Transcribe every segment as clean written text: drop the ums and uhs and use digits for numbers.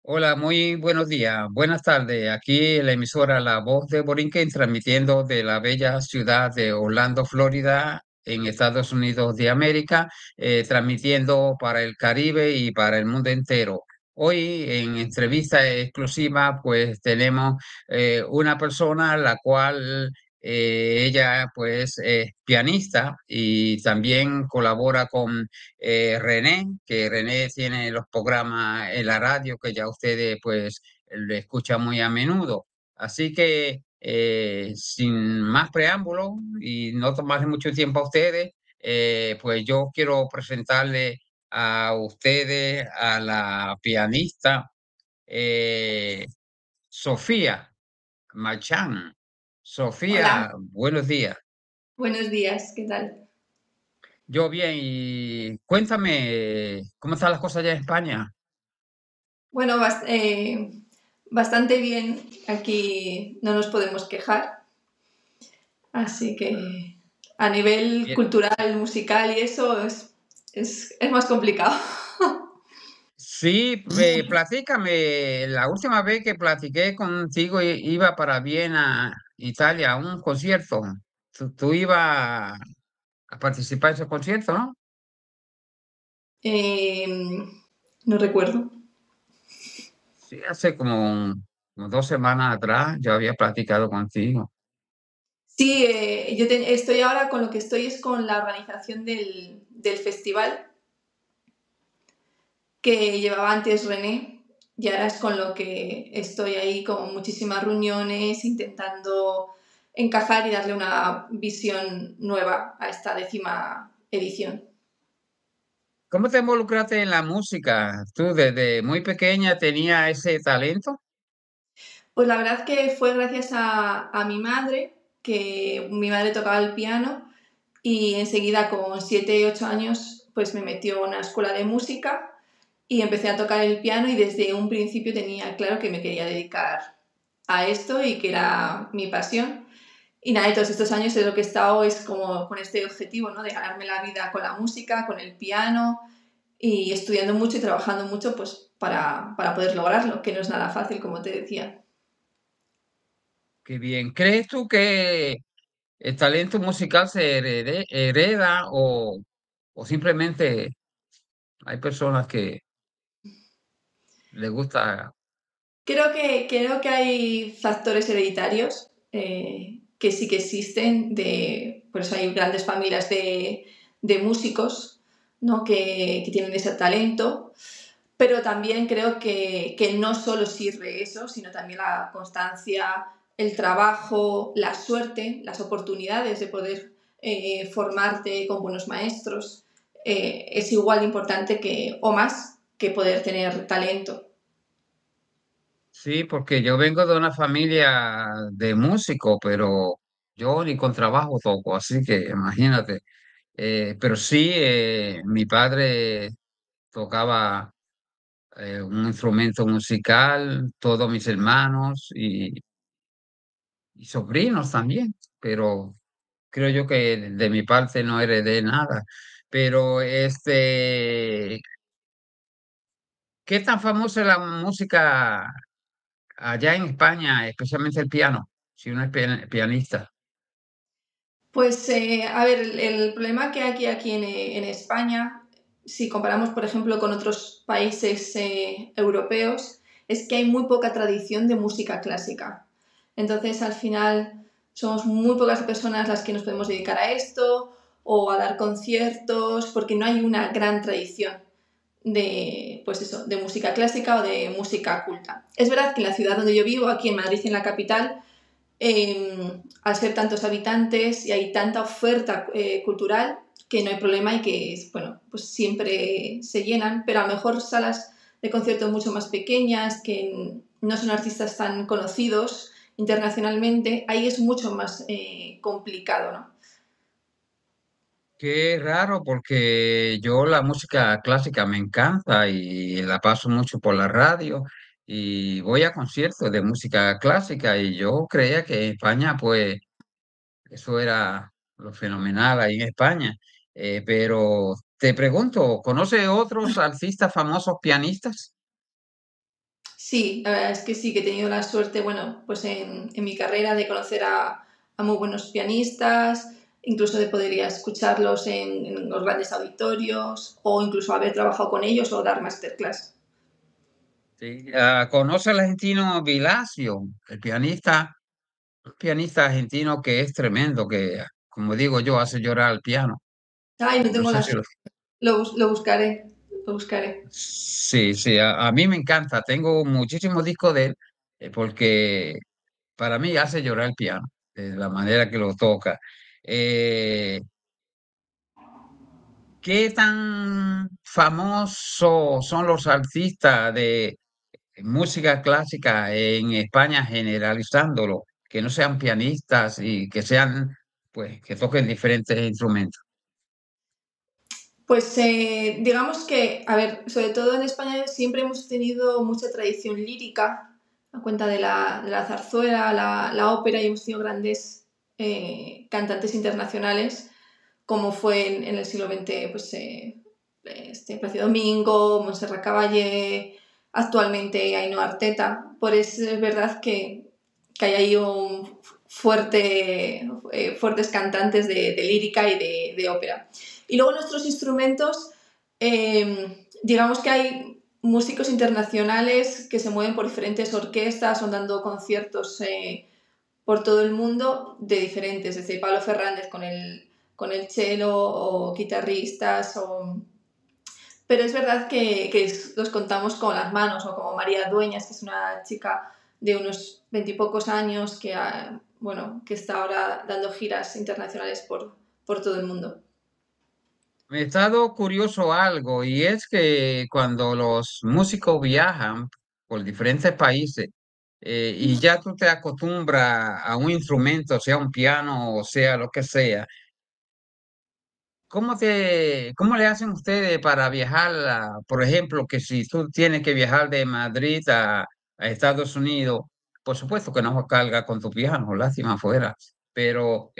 Hola, muy buenos días, buenas tardes. Aquí en la emisora La Voz de Borinquen, transmitiendo de la bella ciudad de Orlando, Florida, en Estados Unidos de América, transmitiendo para el Caribe y para el mundo entero. Hoy en entrevista exclusiva, pues tenemos una persona la cual ella pues es pianista y también colabora con René, que René tiene los programas en la radio que ya ustedes pues le escuchan muy a menudo. Así que sin más preámbulo y no tomarle mucho tiempo a ustedes, pues yo quiero presentarle a ustedes a la pianista eh, Sofía Machán. Sofía, Hola, buenos días. buenos días, ¿qué tal? Yo bien, y cuéntame, ¿cómo están las cosas allá en España? Bueno, bastante bien, aquí no nos podemos quejar, así que a nivel Bien. cultural, musical y eso es más complicado. Sí, platícame, la última vez que platiqué contigo iba para Viena, Italia, a un concierto. Tú ibas a participar en ese concierto, ¿no? Eh, no recuerdo. Sí, hace como 2 semanas atrás yo había platicado contigo. Sí, estoy ahora con lo que estoy es con la organización del festival que llevaba antes René y ahora es con lo que estoy ahí con muchísimas reuniones intentando encajar y darle una visión nueva a esta 10ª edición. ¿Cómo te involucraste en la música? ¿Tú desde muy pequeña tenías ese talento? Pues la verdad que fue gracias a mi madre, que mi madre tocaba el piano y enseguida con 7 8 años pues me metió a una escuela de música y empecé a tocar el piano y desde un principio tenía claro que me quería dedicar a esto y que era mi pasión. Y nada, y todos estos años de lo que he estado es como con este objetivo, ¿no? De ganarme la vida con la música, con el piano y estudiando mucho y trabajando mucho pues para poder lograrlo, que no es nada fácil, como te decía. Qué bien. ¿Crees tú que el talento musical se hereda o simplemente hay personas que les gusta? Creo que hay factores hereditarios que sí que existen, por eso hay grandes familias de músicos, ¿no? Que tienen ese talento, pero también creo que no solo sirve eso, sino también la constancia, el trabajo, la suerte, las oportunidades de poder formarte con buenos maestros, es igual de importante o más que poder tener talento. Sí, porque yo vengo de una familia de músicos, pero yo ni con trabajo toco, así que imagínate. Pero sí, mi padre tocaba un instrumento musical, todos mis hermanos y sobrinos también, pero creo yo que de mi parte no heredé nada. Pero ¿qué tan famosa es la música allá en España, especialmente el piano, si uno es pianista? Pues, a ver, el problema que hay aquí en España, si comparamos, por ejemplo, con otros países europeos, es que hay muy poca tradición de música clásica. Entonces, al final, somos muy pocas personas las que nos podemos dedicar a esto o a dar conciertos, porque no hay una gran tradición de, pues eso, de música clásica o de música culta. Es verdad que en la ciudad donde yo vivo, aquí en Madrid, en la capital, al ser tantos habitantes y hay tanta oferta cultural que no hay problema y que bueno, pues siempre se llenan, pero a lo mejor salas de conciertos mucho más pequeñas, que no son artistas tan conocidos internacionalmente, ahí es mucho más complicado, ¿no? Qué raro, porque yo la música clásica me encanta y la paso mucho por la radio y voy a conciertos de música clásica y yo creía que en España pues eso era lo fenomenal ahí en España. Pero te pregunto, ¿conoce otros artistas famosos pianistas? Sí, la verdad es que sí, que he tenido la suerte, bueno, pues en mi carrera de conocer a muy buenos pianistas, incluso de poder ir a escucharlos en los grandes auditorios o incluso haber trabajado con ellos o dar masterclass. Sí. ¿Conoce al argentino Vilasio, el pianista, un pianista argentino que es tremendo, que, como digo yo, hace llorar al piano? Ay, no No tengo sé la si lo... suerte. Lo buscaré, lo buscaré. Sí, sí, a mí me encanta. Tengo muchísimos discos de él, porque para mí hace llorar el piano, de la manera que lo toca. Eh, ¿Qué tan famosos son los artistas de música clásica en España, generalizándolo, que no sean pianistas y que sean, pues, que toquen diferentes instrumentos? Pues digamos que, a ver, sobre todo en España siempre hemos tenido mucha tradición lírica, a cuenta de la zarzuela, la ópera, y hemos tenido grandes cantantes internacionales, como fue en el siglo XX, pues Plácido Domingo, Montserrat Caballé, actualmente Ainhoa Arteta. Por eso es verdad que hay ahí un fuertes cantantes de lírica y de ópera. Y luego nuestros instrumentos, digamos que hay músicos internacionales que se mueven por diferentes orquestas o dando conciertos por todo el mundo de diferentes, desde Pablo Fernández con el cello o guitarristas. Pero es verdad que los contamos con las manos, o como María Dueñas, que es una chica de unos veintipocos años bueno, que está ahora dando giras internacionales por todo el mundo. Me he estado curioso algo, y es que cuando los músicos viajan por diferentes países, y ya tú te acostumbras a un instrumento, sea un piano o sea lo que sea, cómo le hacen ustedes para viajar, por ejemplo, que si tú tienes que viajar de Madrid a Estados Unidos, por supuesto que no carga con tu piano, lástima fuera, pero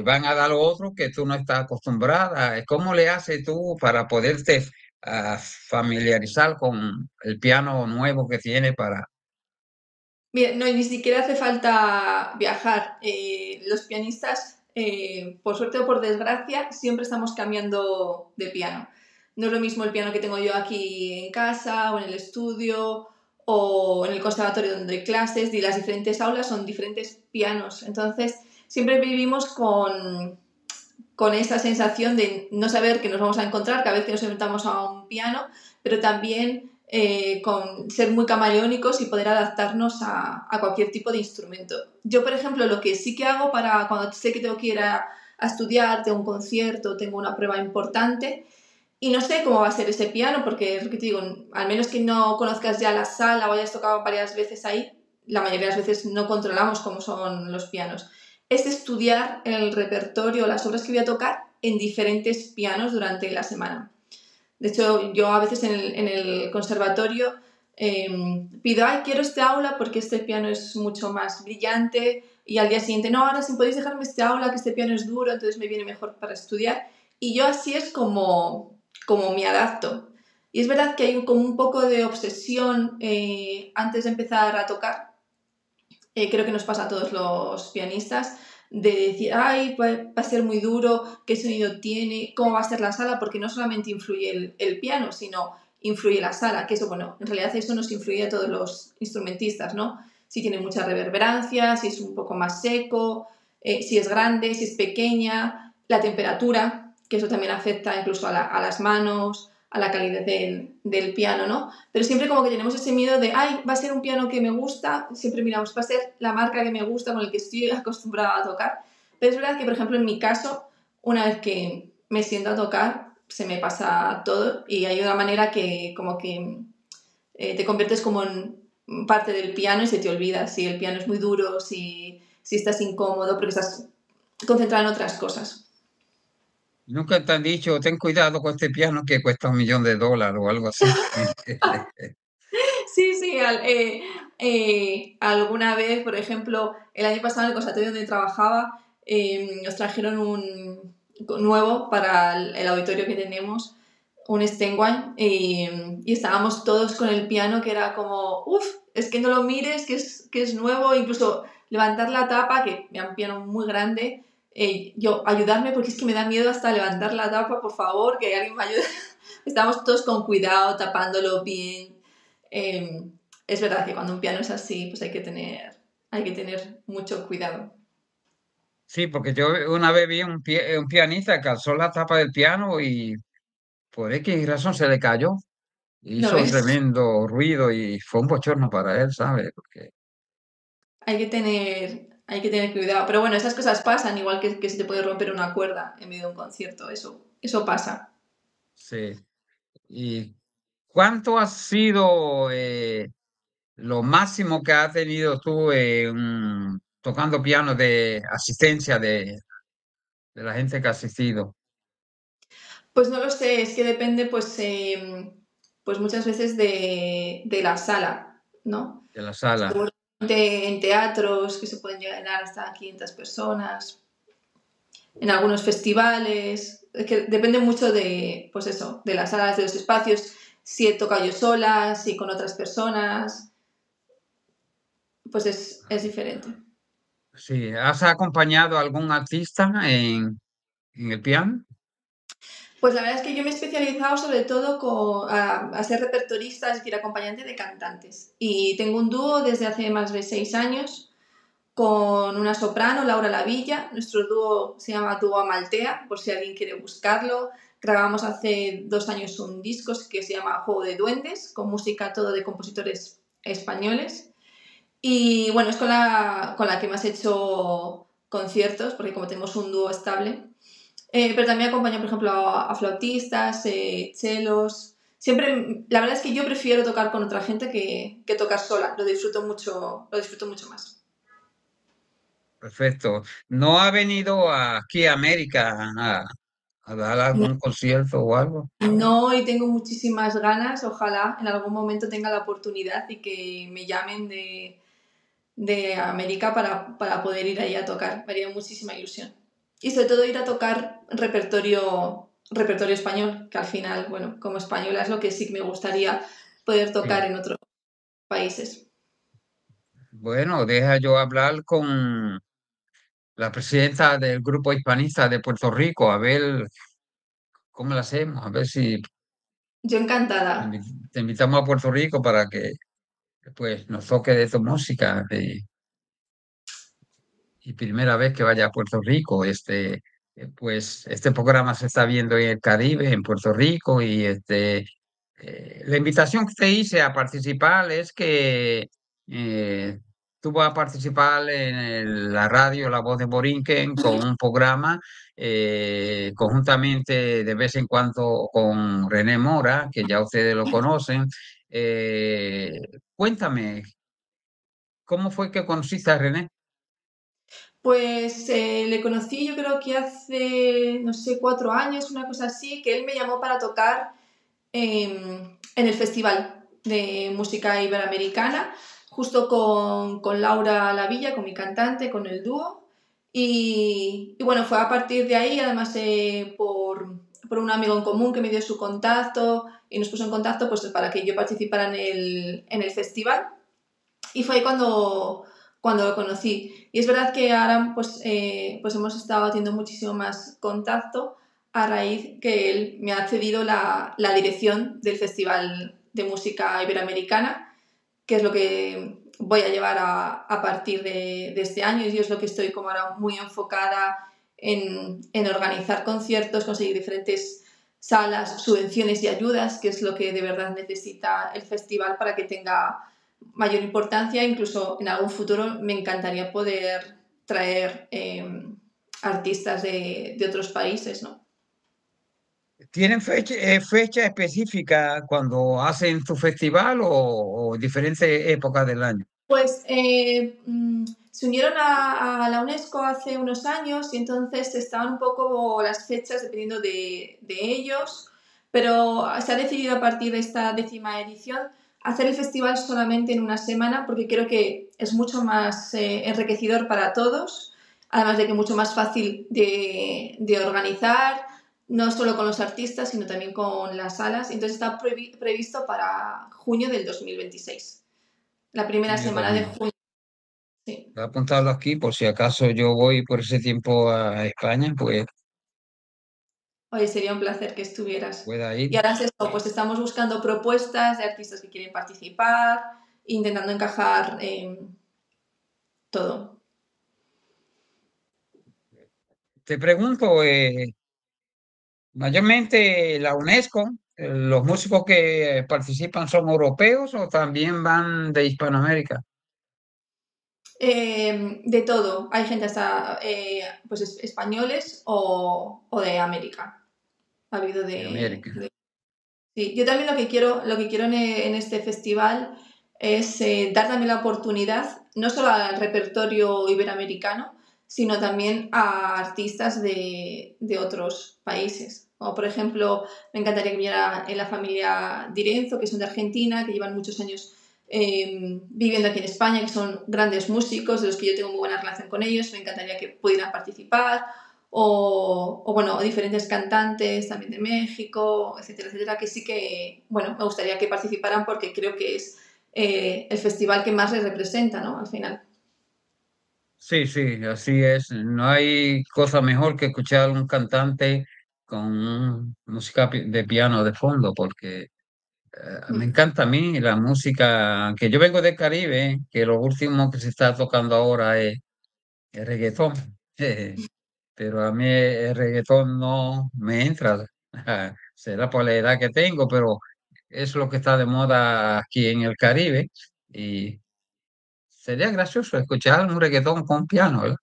van a dar lo otro que tú no estás acostumbrada. ¿Cómo le haces tú para poderte familiarizar con el piano nuevo que tiene para... Mira, no, ni siquiera hace falta viajar. Los pianistas, por suerte o por desgracia, siempre estamos cambiando de piano. No es lo mismo el piano que tengo yo aquí en casa o en el estudio o en el conservatorio donde doy clases, y las diferentes aulas son diferentes pianos. Entonces, siempre vivimos con esa sensación de no saber que nos vamos a encontrar cada vez que nos enfrentamos a un piano, pero también con ser muy camaleónicos y poder adaptarnos a cualquier tipo de instrumento. Yo, por ejemplo, lo que sí que hago para cuando sé que tengo que ir a estudiar, tengo un concierto, tengo una prueba importante y no sé cómo va a ser ese piano, porque es lo que te digo, al menos que no conozcas ya la sala o hayas tocado varias veces ahí, la mayoría de las veces no controlamos cómo son los pianos. Es estudiar el repertorio, las obras que voy a tocar en diferentes pianos durante la semana. De hecho, yo a veces en el conservatorio pido, ay, quiero este aula porque este piano es mucho más brillante, y al día siguiente, no, ahora si podéis dejarme este aula, que este piano es duro, entonces me viene mejor para estudiar. Y yo así es como me adapto. Y es verdad que hay como un poco de obsesión antes de empezar a tocar, creo que nos pasa a todos los pianistas, de decir, ay, va a ser muy duro, qué sonido tiene, cómo va a ser la sala, porque no solamente influye el piano, sino influye la sala, que eso, bueno, en realidad eso nos influye a todos los instrumentistas, ¿no? Si tiene mucha reverberancia, si es un poco más seco, si es grande, si es pequeña, la temperatura, que eso también afecta incluso a las manos, a la calidad del piano, ¿no? Pero siempre como que tenemos ese miedo de, ay, va a ser un piano que me gusta, siempre miramos, va a ser la marca que me gusta, con el que estoy acostumbrada a tocar. Pero es verdad que, por ejemplo, en mi caso, una vez que me siento a tocar, se me pasa todo, y hay una manera que como que te conviertes como en parte del piano y se te olvida si el piano es muy duro, si estás incómodo, porque estás concentrado en otras cosas. Nunca te han dicho, ten cuidado con este piano que cuesta $1 millón o algo así. Sí, sí, alguna vez, por ejemplo, el año pasado en el conservatorio donde trabajaba, nos trajeron un nuevo para el auditorio que tenemos, un Steinway, y estábamos todos con el piano que era como, uff, es que no lo mires, que es nuevo, incluso levantar la tapa, que era un piano muy grande, yo ayudarme porque es que me da miedo hasta levantar la tapa, por favor, que alguien me ayude. Estábamos todos con cuidado, tapándolo bien. Eh, es verdad que cuando un piano es así, pues hay que tener mucho cuidado. Sí, porque yo una vez vi un pianista que alzó la tapa del piano y por X razón se le cayó. ¿No Hizo ves? tremendo ruido y fue un bochorno para él, ¿sabes? Porque Hay que tener cuidado. Pero bueno, esas cosas pasan, igual que se te puede romper una cuerda en medio de un concierto. Eso pasa. sí. ¿Y cuánto ha sido lo máximo que has tenido tú tocando piano de asistencia de la gente que ha asistido Pues no lo sé, es que depende, pues muchas veces de la sala, ¿no? de la sala? Seguramente en teatros que se pueden llenar hasta 500 personas, en algunos festivales, es que depende mucho de, pues eso, de las salas, de los espacios, si he tocado yo sola, si con otras personas, pues es diferente. Sí, ¿has acompañado a algún artista en el piano? Pues la verdad es que yo me he especializado sobre todo a ser repertorista, es decir, acompañante de cantantes. Y tengo un dúo desde hace más de 6 años con una soprano, Laura Lavilla. Nuestro dúo se llama Dúo Amaltea, por si alguien quiere buscarlo. Grabamos hace 2 años un disco que se llama Juego de Duendes, con música todo de compositores españoles. Y bueno, es con la que más he hecho conciertos, porque como tenemos un dúo estable. Pero también acompaño, por ejemplo, a flautistas, chelos. Siempre, la verdad es que yo prefiero tocar con otra gente que tocar sola. Lo disfruto mucho más. Perfecto. ¿No ha venido aquí a América a dar algún concierto o algo? No, y tengo muchísimas ganas. Ojalá en algún momento tenga la oportunidad y que me llamen de América para poder ir ahí a tocar. Me haría muchísima ilusión. Y sobre todo ir a tocar repertorio español, que al final, bueno, como española es lo que sí que me gustaría poder tocar Sí. en otros países. Bueno, deja yo hablar con la presidenta del Grupo Hispanista de Puerto Rico, a ver cómo lo hacemos, a ver si Yo encantada. te invitamos a Puerto Rico para que pues, nos toque de tu música. Y primera vez que vaya a Puerto Rico, pues este programa se está viendo en el Caribe, en Puerto Rico, y la invitación que te hice a participar es que eh, tú vas a participar en la radio La Voz de Borinquen con un programa conjuntamente de vez en cuando con René Mora, que ya ustedes lo conocen. Eh, Cuéntame, ¿cómo fue que conociste a René? Pues le conocí yo creo que hace, no sé, 4 años, una cosa así, que él me llamó para tocar en el Festival de Música Iberoamericana, justo con Laura Lavilla, con mi cantante, con el dúo. Y bueno, fue a partir de ahí, además por un amigo en común que me dio su contacto y nos puso en contacto pues, para que yo participara en el festival. Y fue ahí cuando lo conocí. Y es verdad que ahora pues hemos estado teniendo muchísimo más contacto a raíz que él me ha cedido la dirección del Festival de Música Iberoamericana, que es lo que voy a llevar a partir de este año, y es lo que estoy como ahora muy enfocada en organizar conciertos, conseguir diferentes salas, subvenciones y ayudas, que es lo que de verdad necesita el festival para que tenga mayor importancia. Incluso en algún futuro me encantaría poder traer artistas de otros países, ¿no? ¿Tienen fecha específica cuando hacen su festival o diferentes épocas del año? Pues se unieron a la UNESCO hace unos años y entonces estaban un poco las fechas dependiendo de ellos, pero se ha decidido a partir de esta 10ª edición hacer el festival solamente en una semana porque creo que es mucho más enriquecedor para todos, además de que mucho más fácil de organizar, no solo con los artistas, sino también con las salas. Entonces está previsto para junio del 2026, la primera Junio semana de 2000. junio. Sí. Voy a apuntarlo aquí por si acaso yo voy por ese tiempo a España, pues Oye, sería un placer que estuvieras. pueda Y ir. ahora es esto, pues estamos buscando propuestas de artistas que quieren participar, intentando encajar todo. Te pregunto, mayormente la UNESCO, ¿los músicos que participan son europeos o también van de Hispanoamérica, De todo. Hay gente hasta pues españoles o de América. Ha habido de América? Sí. Yo también lo que quiero en este festival es dar también la oportunidad, no solo al repertorio iberoamericano, sino también a artistas de otros países. Como por ejemplo, me encantaría que viniera en la familia Direnzo, que son de Argentina, que llevan muchos años viviendo aquí en España, que son grandes músicos, de los que yo tengo muy buena relación con ellos. Me encantaría que pudieran participar o bueno, diferentes cantantes también de México, etcétera, etcétera, que sí que, bueno, me gustaría que participaran porque creo que es el festival que más les representa, ¿no? Al final. Sí, sí, así es. No hay cosa mejor que escuchar un cantante con música de piano de fondo, porque me Mm. encanta a mí la música, que yo vengo del Caribe, que lo último que se está tocando ahora es el reggaetón. Pero a mí el reggaetón no me entra. Será por la edad que tengo, pero es lo que está de moda aquí en el Caribe. Y sería gracioso escuchar un reggaetón con piano, ¿verdad?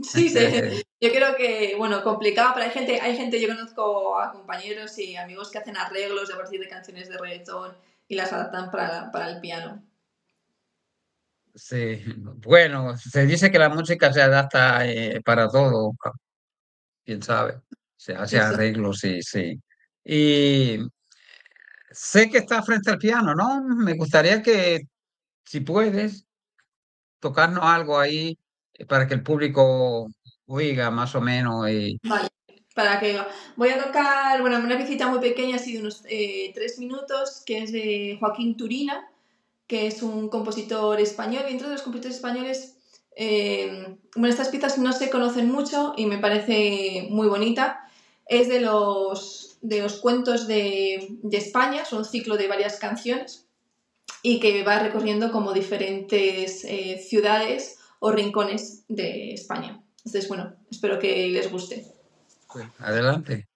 Sí, sí, yo creo que, bueno, complicado, pero hay gente, yo conozco a compañeros y amigos que hacen arreglos a partir de canciones de reggaetón y las adaptan para el piano. Sí, bueno, se dice que la música se adapta para todo, quién sabe. Se hace Eso. arreglos, sí, sí. Y sé que está frente al piano, ¿no? Me gustaría que, si puedes, tocarnos algo ahí para que el público oiga más o menos. Y Vale, para que voy a tocar, bueno, una visita muy pequeña, así de unos 3 minutos, que es de Joaquín Turina, que es un compositor español, y dentro de los compositores españoles, bueno, estas piezas no se conocen mucho y me parece muy bonita. Es de los cuentos de España, son un ciclo de varias canciones y que va recorriendo como diferentes ciudades o rincones de España. Entonces, bueno, espero que les guste. pues, adelante.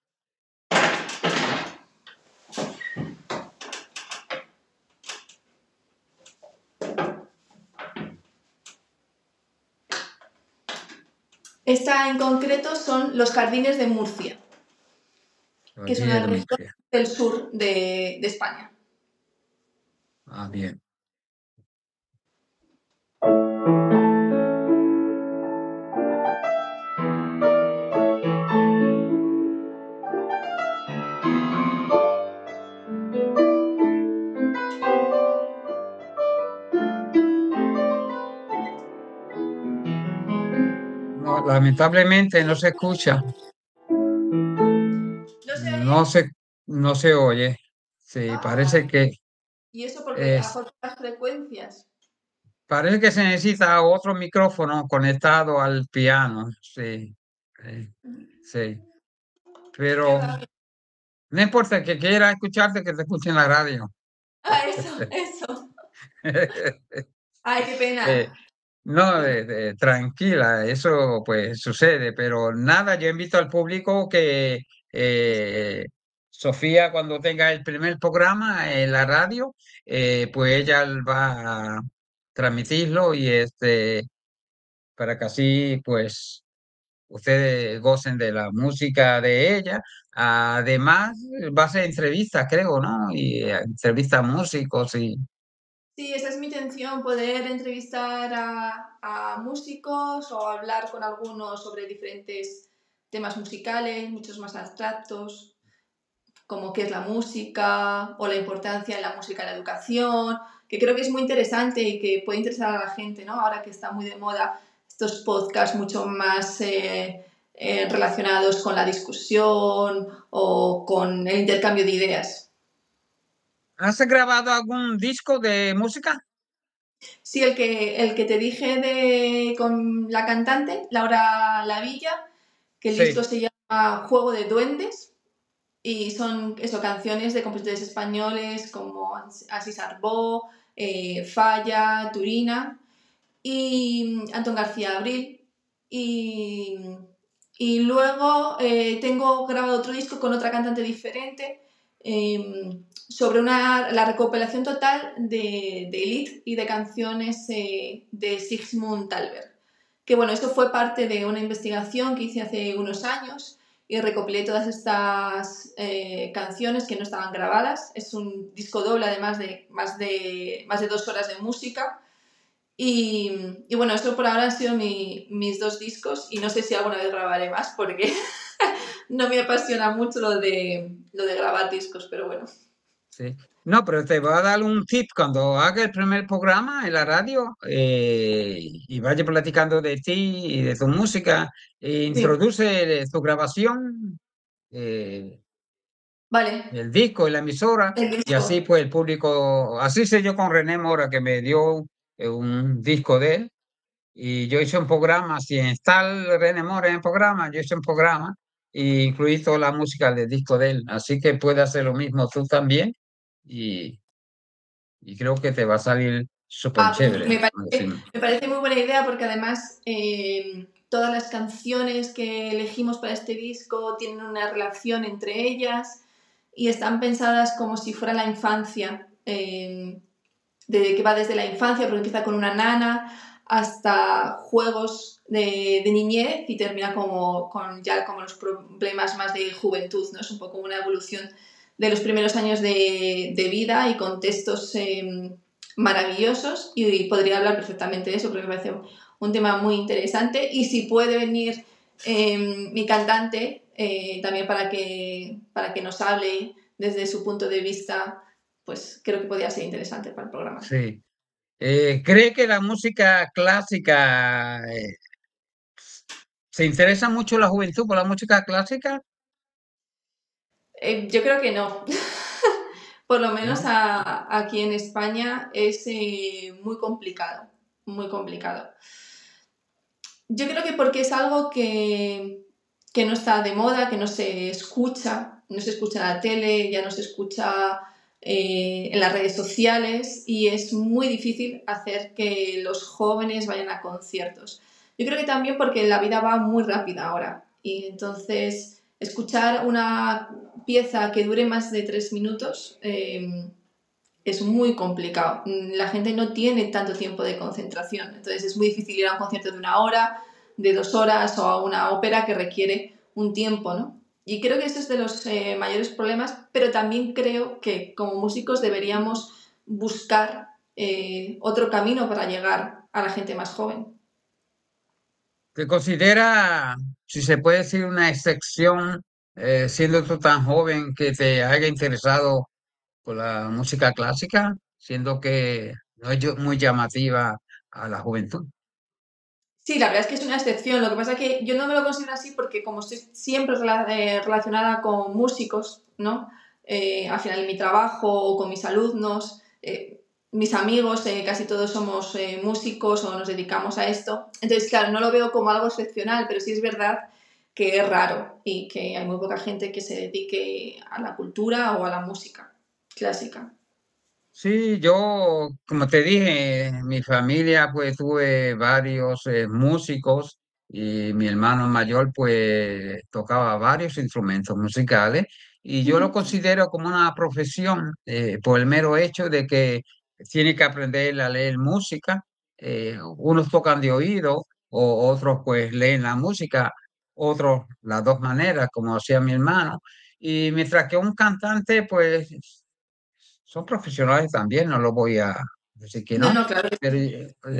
Esta en concreto son los jardines de Murcia, que es Aquí una de región Murcia. del sur de España. Ah, bien. No, lamentablemente no se escucha, ¿No se no oye? se, no se oye. Sí, Ah, parece que y eso porque a es, por las frecuencias. parece que se necesita otro micrófono conectado al piano. Sí, sí. Qué Pero rabia. no importa que quiera escucharte, que te escuche en la radio. Ah, eso. Ay, qué Eh, pena. no, tranquila, eso pues sucede, pero nada, yo invito al público que eh, Sofía cuando tenga el primer programa en la radio, pues ella va a transmitirlo y para que así pues ustedes gocen de la música de ella. Además, va a ser entrevistas, creo, ¿no? Y entrevista a músicos y Sí, esa es mi intención, poder entrevistar a músicos o hablar con algunos sobre diferentes temas musicales, muchos más abstractos, como qué es la música o la importancia de la música en la educación, que creo que es muy interesante y que puede interesar a la gente, ¿no? Ahora que está muy de moda estos podcasts mucho más relacionados con la discusión o con el intercambio de ideas. ¿Has grabado algún disco de música? Sí, el que te dije con la cantante, Laura Lavilla, que el disco Sí. se llama Juego de Duendes y son eso, canciones de compositores españoles como Asís Arbó, Falla, Turina y Antón García Abril. Y, y luego tengo grabado otro disco con otra cantante diferente sobre la recopilación total de Elite y de canciones de Sigmund Talber. Que bueno, esto fue parte de una investigación que hice hace unos años y recopilé todas estas canciones que no estaban grabadas. Es un disco doble, además de más de 2 horas de música. Y bueno, esto por ahora han sido mis dos discos y no sé si alguna vez grabaré más porque no me apasiona mucho lo de grabar discos, pero bueno. Sí. No, pero te voy a dar un tip cuando haga el primer programa en la radio y vaya platicando de ti y de tu música, Sí, introduce tu grabación, eh, vale, el disco y la emisora, el y así disco. pues el público, así sé yo con René Mora que me dio un disco de él, y yo hice un programa, si está el René Mora en el programa, yo hice un programa e incluí toda la música del disco de él, así que puedes hacer lo mismo tú también. Y creo que te va a salir súper Ah, pues chévere. me parece muy buena idea porque además todas las canciones que elegimos para este disco tienen una relación entre ellas y están pensadas como si fuera la infancia. Que va desde la infancia, porque empieza con una nana, hasta juegos de niñez y termina ya como los problemas más de juventud, ¿no? Es un poco una evolución de los primeros años de vida y contextos maravillosos y podría hablar perfectamente de eso porque me parece un tema muy interesante y si puede venir mi cantante también para que nos hable desde su punto de vista, pues creo que podría ser interesante para el programa. Sí. ¿Cree que la música clásica, se interesa mucho la juventud por la música clásica? Yo creo que no. Por lo menos ¿No? aquí en España es muy complicado, muy complicado. Yo creo que porque es algo que no está de moda, que no se escucha en la tele, ya no se escucha en las redes sociales y es muy difícil hacer que los jóvenes vayan a conciertos. Yo creo que también porque la vida va muy rápida ahora y entonces escuchar una pieza que dure más de 3 minutos es muy complicado. La gente no tiene tanto tiempo de concentración, entonces es muy difícil ir a un concierto de 1 hora, de 2 horas o a una ópera que requiere un tiempo, ¿no? Y creo que ese es de los mayores problemas, pero también creo que como músicos deberíamos buscar otro camino para llegar a la gente más joven. ¿Te considera, si se puede decir, una excepción, siendo tú tan joven, que te haya interesado por la música clásica, siendo que no es muy llamativa a la juventud? Sí, la verdad es que es una excepción. Lo que pasa es que yo no me lo considero así porque como estoy siempre relacionada con músicos, ¿no? Al final en mi trabajo o con mis alumnos, mis amigos, casi todos somos músicos o nos dedicamos a esto. Entonces, claro, no lo veo como algo excepcional, pero sí es verdad que es raro y que hay muy poca gente que se dedique a la cultura o a la música clásica. Sí, yo, como te dije, mi familia, pues tuve varios músicos, y mi hermano mayor, pues tocaba varios instrumentos musicales, y yo lo considero como una profesión, por el mero hecho de que tiene que aprender a leer música. Unos tocan de oído, o otros pues leen la música, otros las dos maneras, como hacía mi hermano. Y mientras que un cantante, pues son profesionales también, no lo voy a decir que No, no, no, claro que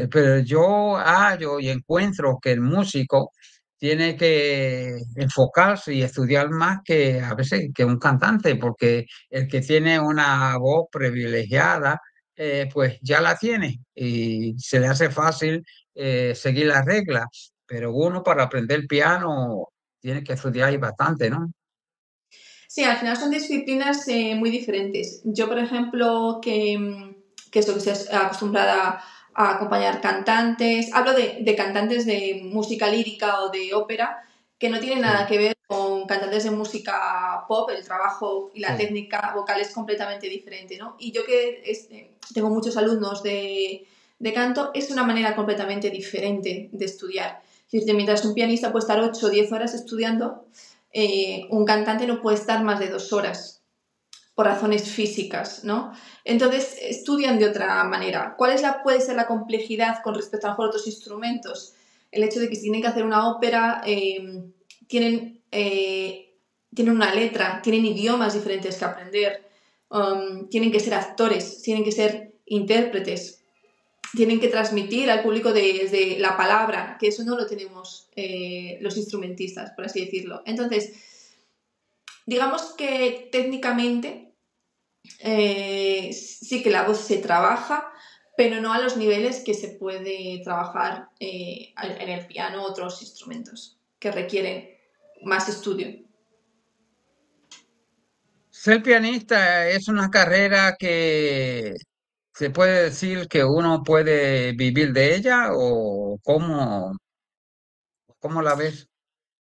pero, sí. yo hallo y encuentro que el músico tiene que enfocarse y estudiar más que a veces que un cantante, porque el que tiene una voz privilegiada, pues ya la tiene y se le hace fácil seguir las reglas, pero uno para aprender piano tiene que estudiar ahí bastante, ¿no? Sí, al final son disciplinas muy diferentes. Yo, por ejemplo, que es lo que estoy acostumbrada a acompañar cantantes, hablo de cantantes de música lírica o de ópera, que no tienen nada Sí, que ver con cantantes de música pop, el trabajo y la sí. técnica vocal es completamente diferente, ¿no? Y yo que tengo muchos alumnos de canto, es una manera completamente diferente de estudiar. Es decir, mientras un pianista puede estar 8 o 10 horas estudiando, un cantante no puede estar más de 2 horas por razones físicas, ¿no? Entonces estudian de otra manera. ¿Cuál es puede ser la complejidad con respecto a, lo mejor, otros instrumentos? El hecho de que si tienen que hacer una ópera, tienen, tienen una letra, tienen idiomas diferentes que aprender, tienen que ser actores, tienen que ser intérpretes, tienen que transmitir al público desde la palabra, que eso no lo tenemos los instrumentistas, por así decirlo. Entonces, digamos que técnicamente sí que la voz se trabaja, pero no a los niveles que se puede trabajar en el piano o otros instrumentos que requieren más estudio. Ser pianista es una carrera que se puede decir que uno puede vivir de ella o cómo la ves.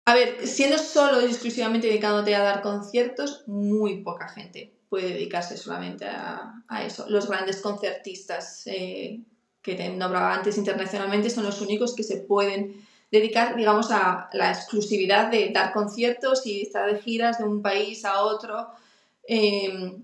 A ver, siendo solo y exclusivamente dedicándote a dar conciertos, muy poca gente puede dedicarse solamente a eso. Los grandes concertistas que te nombraba antes internacionalmente son los únicos que se pueden dedicar, digamos, a la exclusividad de dar conciertos y estar de giras de un país a otro eh,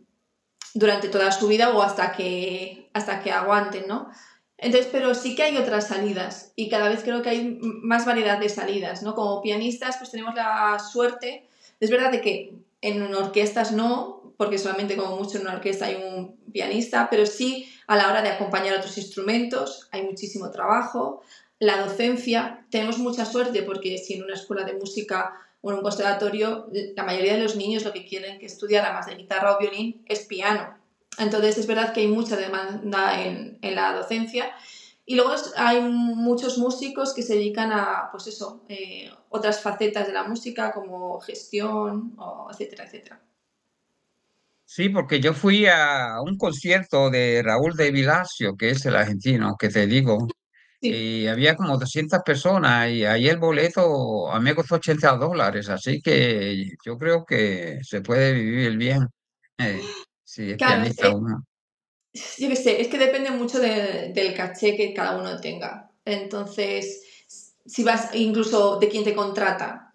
durante toda su vida o hasta que aguanten, ¿no? Entonces, pero sí que hay otras salidas y cada vez creo que hay más variedad de salidas, ¿no? Como pianistas, pues tenemos la suerte, es verdad de que en orquestas no, porque solamente como mucho en una orquesta hay un pianista, pero sí a la hora de acompañar otros instrumentos hay muchísimo trabajo. La docencia, tenemos mucha suerte porque si en una escuela de música o en un conservatorio, la mayoría de los niños lo que quieren que estudiar, además de guitarra o violín, es piano. Entonces es verdad que hay mucha demanda en la docencia y luego hay muchos músicos que se dedican a, pues eso, otras facetas de la música como gestión, o etcétera, etcétera. Sí, porque yo fui a un concierto de Raúl de Villacio, que es el argentino, que te digo, Sí. y había como 200 personas y ahí el boleto a mí me costó $80, así que yo creo que se puede vivir bien si es Claro, pianista uno. yo qué sé, es que depende mucho del caché que cada uno tenga. Entonces, si vas, incluso de quién te contrata,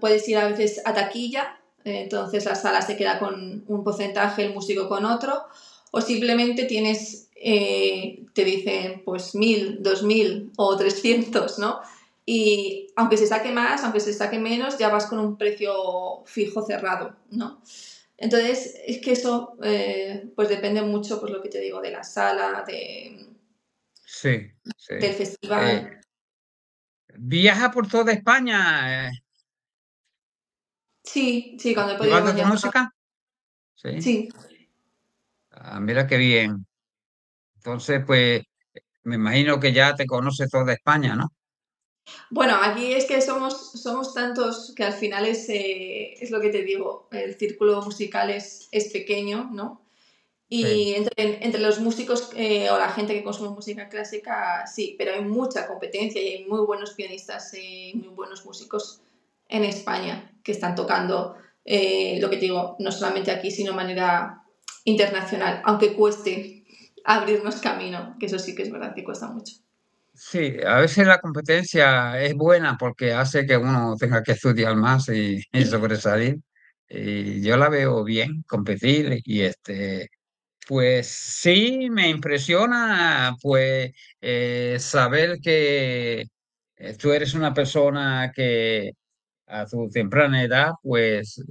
puedes ir a veces a taquilla, entonces la sala se queda con un porcentaje, el músico con otro, o simplemente tienes, te dicen pues 1.000, 2.000 o 300, ¿no? Y aunque se saque más, aunque se saque menos, ya vas con un precio fijo cerrado, ¿no? Entonces, es que eso pues depende mucho, pues lo que te digo, de la sala, Sí, sí. del Eh, festival. Viaja por toda España Sí, sí, cuando he podido llevando tu viajar. música. Sí. Sí. Ah, mira qué bien. Entonces, pues me imagino que ya te conoce toda España, ¿no? Bueno, aquí es que somos tantos que al final es lo que te digo, el círculo musical es pequeño, ¿no? Sí. Y entre los músicos o la gente que consume música clásica, sí, pero hay mucha competencia y hay muy buenos pianistas y muy buenos músicos en España que están tocando, lo que te digo, no solamente aquí, sino de manera internacional, aunque cueste abrirnos camino, que eso sí que es verdad que cuesta mucho. Sí, a veces la competencia es buena porque hace que uno tenga que estudiar más y sobresalir. Y yo la veo bien, competir y pues sí, me impresiona pues saber que tú eres una persona que a tu temprana edad pues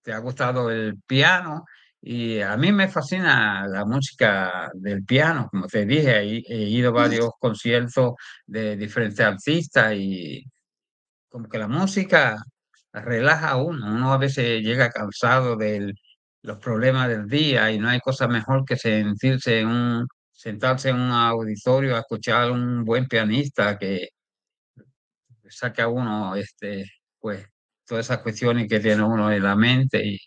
te ha gustado el piano y a mí me fascina la música del piano, como te dije, he ido a varios conciertos de diferentes artistas y como que la música relaja a uno, uno a veces llega cansado de los problemas del día y no hay cosa mejor que sentarse en un auditorio a escuchar a un buen pianista saque a uno, pues, todas esas cuestiones que tiene uno en la mente y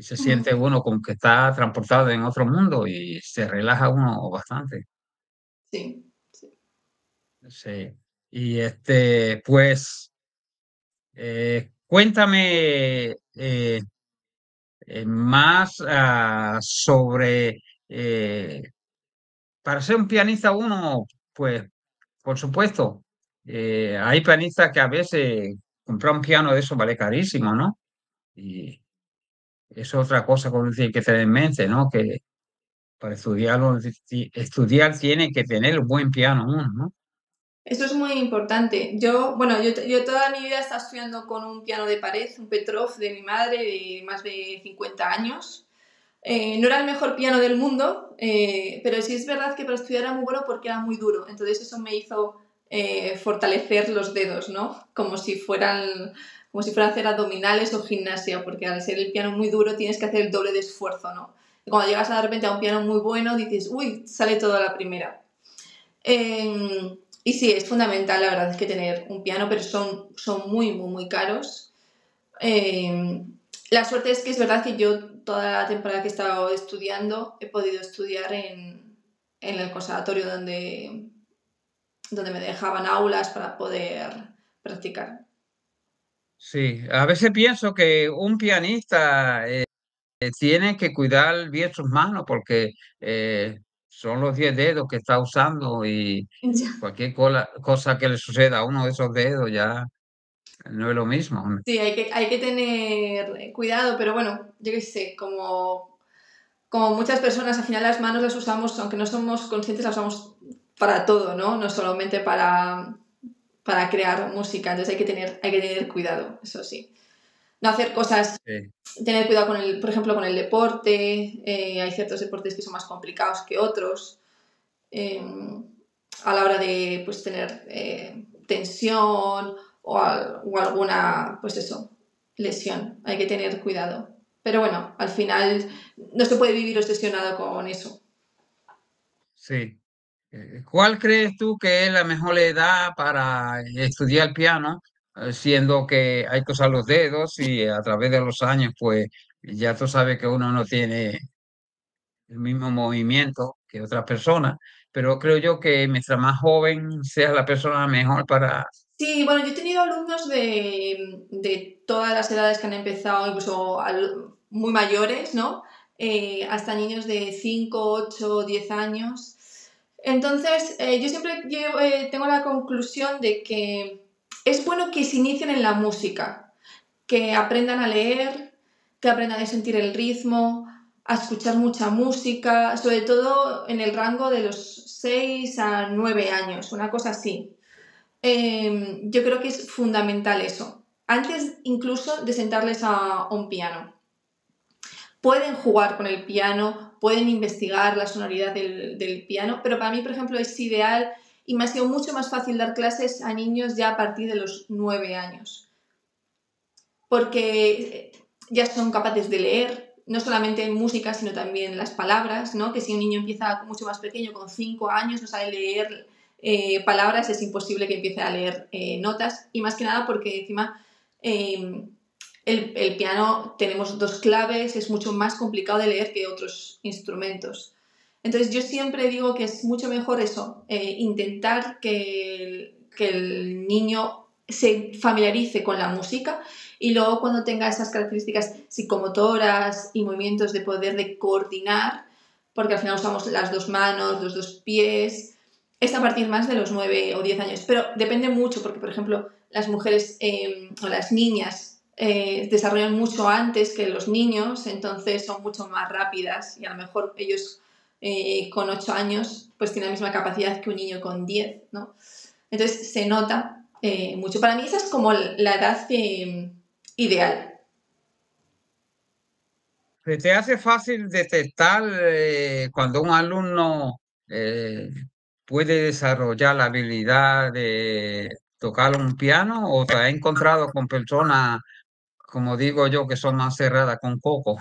se siente uno como que está transportado en otro mundo y se relaja uno bastante. Sí, sí. Sí. Y pues, cuéntame más sobre, eh, para ser un pianista uno, pues, por supuesto, hay pianistas que a veces comprar un piano de eso vale carísimo, ¿no? Y eso es otra cosa que uno tiene que tener en mente, ¿no? Que para estudiar tiene que tener un buen piano uno, ¿no? Eso es muy importante. Yo, bueno, yo toda mi vida he estado estudiando con un piano de pared, un Petrov de mi madre de más de 50 años. No era el mejor piano del mundo, pero sí es verdad que para estudiar era muy bueno porque era muy duro. Entonces eso me hizo fortalecer los dedos, ¿no? Como si fueran a hacer abdominales o gimnasia, porque al ser el piano muy duro tienes que hacer el doble de esfuerzo, ¿no? Y cuando llegas de repente a un piano muy bueno dices, uy, sale todo a la primera. Y sí, es fundamental, la verdad, es que tener un piano, pero son muy, muy, muy caros. Eh, la suerte es que es verdad que yo toda la temporada que he estado estudiando he podido estudiar en el conservatorio donde me dejaban aulas para poder practicar. Sí, a veces pienso que un pianista tiene que cuidar bien sus manos porque son los 10 dedos que está usando y cualquier cosa que le suceda a uno de esos dedos ya no es lo mismo. Sí, hay que tener cuidado, pero bueno, yo qué sé, como muchas personas, al final las manos las usamos, aunque no somos conscientes, las usamos para todo, ¿no? No solamente para crear música, entonces hay que tener cuidado, eso sí. No hacer cosas, Sí, tener cuidado por ejemplo, con el deporte, hay ciertos deportes que son más complicados que otros, eh, a la hora de pues, tener tensión o alguna, pues eso, lesión, hay que tener cuidado. Pero bueno, al final no se puede vivir obsesionado con eso. sí. ¿Cuál crees tú que es la mejor edad para estudiar piano, siendo que hay que usar los dedos y a través de los años, pues ya tú sabes que uno no tiene el mismo movimiento que otras personas, pero creo yo que mientras más joven sea la persona, mejor para... Sí, bueno, yo he tenido alumnos de todas las edades que han empezado, incluso muy mayores, ¿no? Hasta niños de 5, 8, 10 años. Entonces, yo siempre tengo la conclusión de que es bueno que se inicien en la música, que aprendan a leer, que aprendan a sentir el ritmo, a escuchar mucha música, sobre todo en el rango de los 6 a 9 años, una cosa así. Yo creo que es fundamental eso. Antes incluso de sentarles a un piano. Pueden jugar con el piano, pueden investigar la sonoridad del piano, pero para mí, por ejemplo, es ideal y me ha sido mucho más fácil dar clases a niños ya a partir de los 9 años, porque ya son capaces de leer, no solamente en música, sino también las palabras, ¿no? Que si un niño empieza mucho más pequeño, con 5 años, no sabe leer palabras, es imposible que empiece a leer notas, y más que nada porque encima eh, el piano tenemos dos claves, es mucho más complicado de leer que otros instrumentos. Entonces yo siempre digo que es mucho mejor eso, intentar que el niño se familiarice con la música y luego cuando tenga esas características psicomotoras y movimientos de poder de coordinar, porque al final usamos las dos manos, los dos pies, es a partir más de los 9 o 10 años. Pero depende mucho porque, por ejemplo, las mujeres o las niñas desarrollan mucho antes que los niños, entonces son mucho más rápidas y a lo mejor ellos con 8 años pues tienen la misma capacidad que un niño con 10, ¿no? Entonces se nota mucho. Para mí esa es como la edad ideal. ¿Se te hace fácil detectar cuando un alumno eh, puede desarrollar la habilidad de tocar un piano o te has encontrado con personas, como digo yo, que son más cerradas con coco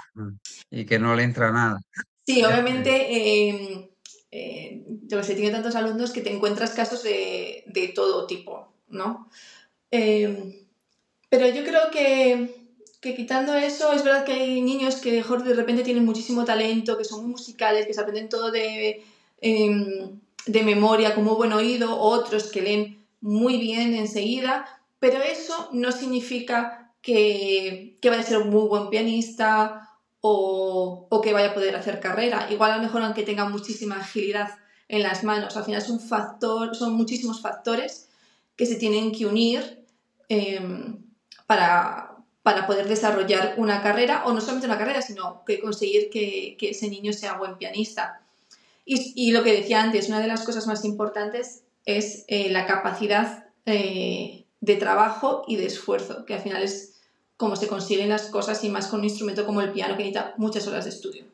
y que no le entra nada? Sí, obviamente, yo que sé, tiene tantos alumnos que te encuentras casos de todo tipo, ¿no? Eh, pero yo creo que quitando eso, es verdad que hay niños que mejor de repente tienen muchísimo talento, que son muy musicales, que se aprenden todo de memoria, con muy buen oído, otros que leen muy bien enseguida, pero eso no significa que vaya a ser un muy buen pianista o que vaya a poder hacer carrera. Igual a lo mejor aunque tenga muchísima agilidad en las manos, al final es un factor, son muchísimos factores que se tienen que unir eh, para poder desarrollar una carrera, o no solamente una carrera, sino que conseguir que ese niño sea buen pianista. Y lo que decía antes, una de las cosas más importantes es la capacidad de trabajo y de esfuerzo, que al final es como se consiguen las cosas y más con un instrumento como el piano que necesita muchas horas de estudio.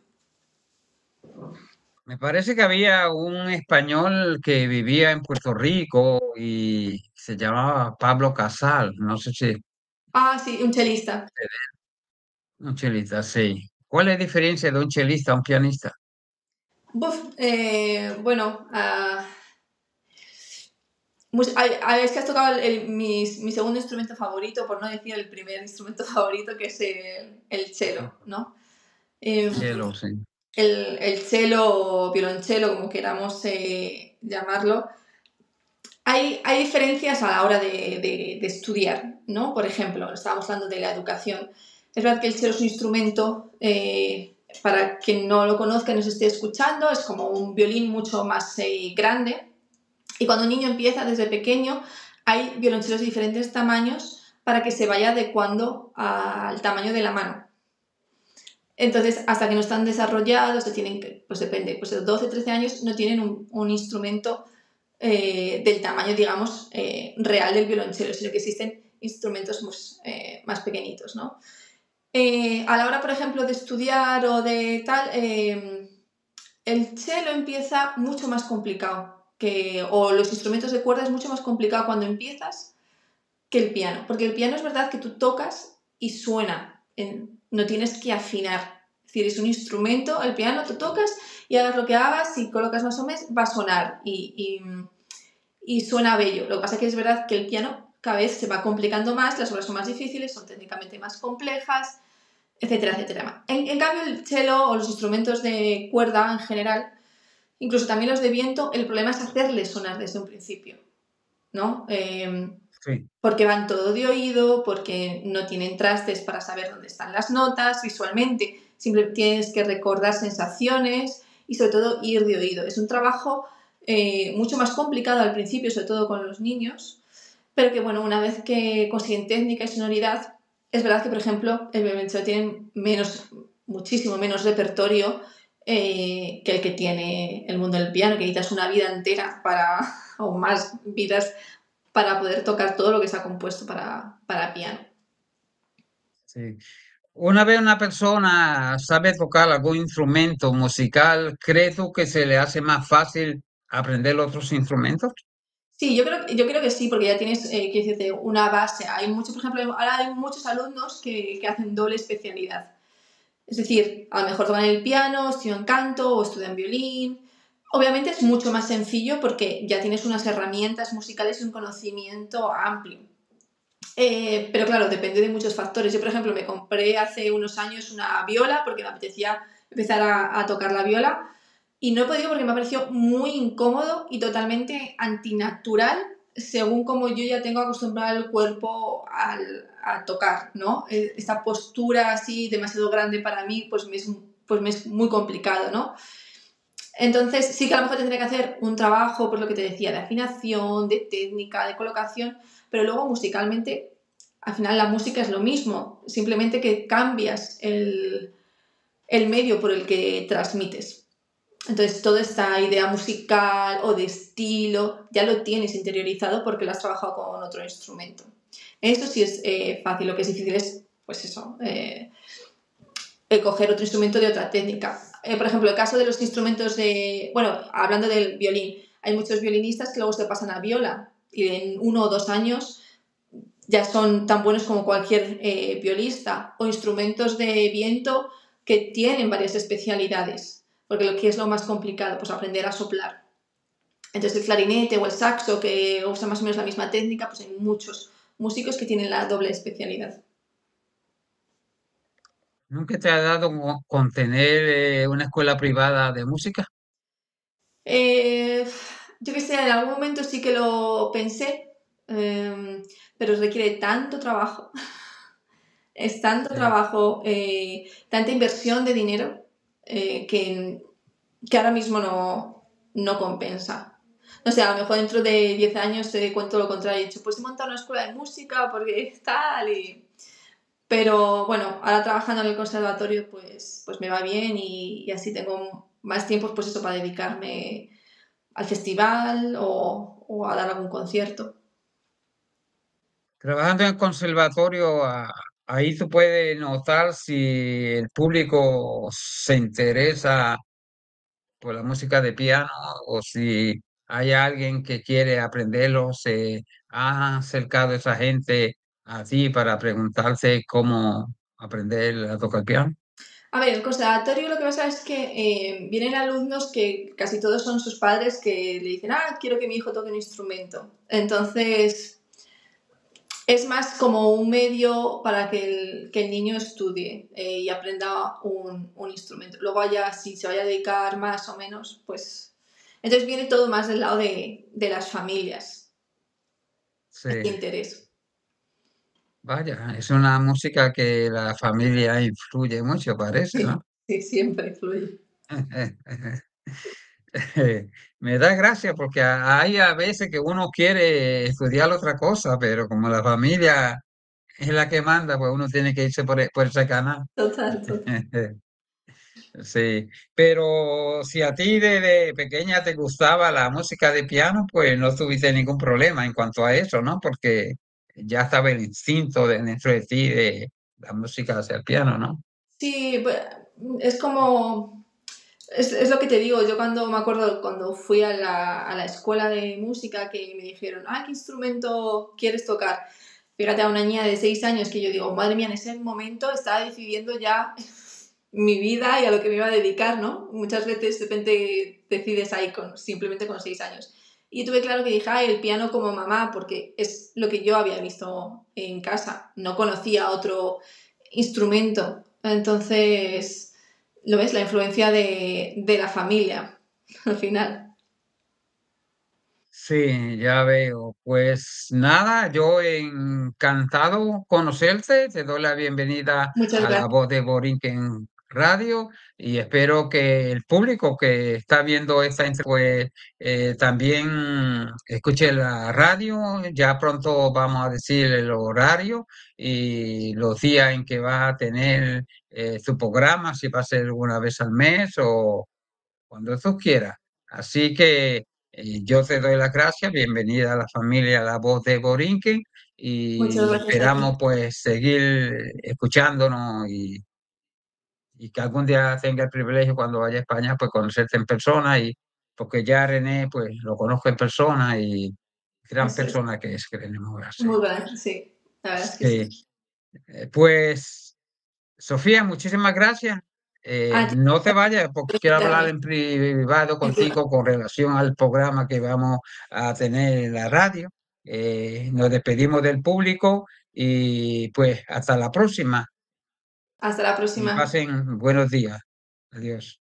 Me parece que había un español que vivía en Puerto Rico y se llamaba Pablo Casal. No sé si Ah, sí, un chelista. un chelista, sí. ¿Cuál es la diferencia de un chelista a un pianista? Buf, bueno, es que has tocado mi segundo instrumento favorito, por no decir el primer instrumento favorito, que es el cello, ¿no? Eh, Chelo, sí. el cello o violonchelo, como queramos llamarlo, hay diferencias a la hora de estudiar, ¿no? Por ejemplo, estábamos hablando de la educación. Es verdad que el cello es un instrumento, para quien no lo conozca y nos esté escuchando, es como un violín mucho más grande. Y cuando un niño empieza desde pequeño, hay violonchelos de diferentes tamaños para que se vaya adecuando al tamaño de la mano. Entonces, hasta que no están desarrollados, se tienen que, pues depende, pues de 12, 13 años no tienen un instrumento del tamaño, digamos, real del violonchelo, sino que existen instrumentos más pequeñitos, ¿no? A la hora, por ejemplo, de estudiar o de tal, el cello empieza mucho más complicado, o los instrumentos de cuerda es mucho más complicado cuando empiezas que el piano, porque el piano es verdad que tú tocas y suena, no tienes que afinar. Es decir, es un instrumento, el piano tú tocas y hagas lo que hagas, si colocas más o menos, va a sonar y suena bello. Lo que pasa es que es verdad que el piano cada vez se va complicando más, las obras son más difíciles, son técnicamente más complejas, etcétera, etcétera. En cambio, el cello o los instrumentos de cuerda en general, incluso también los de viento, el problema es hacerles sonar desde un principio, ¿no? Sí. Porque van todo de oído, porque no tienen trastes para saber dónde están las notas visualmente, siempre tienes que recordar sensaciones y sobre todo ir de oído. Es un trabajo mucho más complicado al principio, sobre todo con los niños, pero que bueno, una vez que consiguen técnica y sonoridad, es verdad que por ejemplo el violonchelo tiene muchísimo menos repertorio que el que tiene el mundo del piano, que necesitas una vida entera o más vidas para poder tocar todo lo que se ha compuesto para piano. Sí. Una vez una persona sabe tocar algún instrumento musical, ¿crees tú que se le hace más fácil aprender otros instrumentos? Sí, yo creo que sí, porque ya tienes, quiero decirte, una base. Hay mucho, por ejemplo, ahora hay muchos alumnos que hacen doble especialidad. Es decir, a lo mejor tocan el piano, estudian canto o estudian violín. Obviamente es mucho más sencillo porque ya tienes unas herramientas musicales y un conocimiento amplio. Pero claro, depende de muchos factores. Yo, por ejemplo, me compré hace unos años una viola porque me apetecía empezar a tocar la viola y no he podido porque me ha parecido muy incómodo y totalmente antinatural según como yo ya tengo acostumbrado el cuerpo a tocar, ¿no? Esta postura así demasiado grande para mí pues me es muy complicado, ¿no? Entonces sí que a lo mejor tendría que hacer un trabajo, pues lo que te decía, de afinación, de técnica, de colocación, pero luego musicalmente, al final la música es lo mismo, simplemente que cambias el medio por el que transmites. Entonces toda esta idea musical o de estilo ya lo tienes interiorizado porque lo has trabajado con otro instrumento. Eso sí es fácil, lo que es difícil es, pues eso, coger otro instrumento de otra técnica. Por ejemplo, el caso de los instrumentos bueno, hablando del violín, hay muchos violinistas que luego se pasan a viola y en 1 o 2 años ya son tan buenos como cualquier violista, o instrumentos de viento que tienen varias especialidades, porque lo que es lo más complicado, pues aprender a soplar. Entonces el clarinete o el saxo, que usa más o menos la misma técnica, pues hay muchos músicos que tienen la doble especialidad. ¿Nunca te ha dado con tener una escuela privada de música? Eh, yo qué sé, en algún momento sí que lo pensé, pero requiere tanto trabajo, es tanto Sí, trabajo, tanta inversión de dinero que ahora mismo no compensa. No sé, a lo mejor dentro de 10 años te cuento lo contrario. He dicho, pues he montado una escuela de música porque tal y... Pero bueno, ahora trabajando en el conservatorio pues me va bien y así tengo más tiempo pues eso para dedicarme al festival o a dar algún concierto. trabajando en el conservatorio, ahí tú puedes notar si el público se interesa por la música de piano o si hay alguien que quiere aprenderlo, se ha acercado esa gente a ti para preguntarte cómo aprender a tocar piano. A ver, el conservatorio lo que pasa es que vienen alumnos que casi todos son sus padres que le dicen, ah, quiero que mi hijo toque un instrumento. Entonces, es más como un medio para que el niño estudie y aprenda un instrumento. Luego ya, si se vaya a dedicar más o menos, pues... Entonces viene todo más del lado de las familias, ese Sí, interés. vaya, es una música que la familia influye mucho, parece, Sí, ¿no? sí, siempre influye. Me da gracia porque hay a veces que uno quiere estudiar otra cosa, pero como la familia es la que manda, pues uno tiene que irse por ese canal. Total, total. Sí, pero si a ti de pequeña te gustaba la música de piano, pues no tuviste ningún problema en cuanto a eso, ¿no? Porque ya estaba el instinto dentro de ti de la música hacia el piano, ¿no? Sí, pues, es como... Es lo que te digo, yo cuando me acuerdo cuando fui a la escuela de música que me dijeron, ah, ¿qué instrumento quieres tocar? Fíjate, a una niña de 6 años que yo digo, madre mía, en ese momento estaba decidiendo ya mi vida y a lo que me iba a dedicar, ¿no? Muchas veces de repente decides ahí simplemente con 6 años. Y tuve claro que dije, ay, el piano como mamá, porque es lo que yo había visto en casa, no conocía otro instrumento. Entonces, ¿lo ves? La influencia de la familia, al final. Sí, ya veo. Pues nada, yo encantado conocerte, te doy la bienvenida Muchas a La gracias. Voz de Borinquen Radio y espero que el público que está viendo esta entrevista pues también escuche la radio. Ya pronto vamos a decir el horario y los días en que va a tener su programa, si va a ser una vez al mes o cuando tú quieras. Así que yo te doy las gracias, bienvenida a la familia La Voz de Borinquen Muchas y gracias a esperamos ti. pues seguir escuchándonos y que algún día tenga el privilegio cuando vaya a España pues conocerte en persona y porque ya René pues lo conozco en persona y gran Eso es. persona que es, que tenemos así. Muy buena, sí. La verdad es que Sí, sí. pues Sofía, muchísimas gracias. A ti No te vayas porque por quiero hablar invitarme. en privado En privado. contigo con relación al programa que vamos a tener en la radio. Nos despedimos del público y pues hasta la próxima Hasta la y próxima. pasen buenos días. Adiós.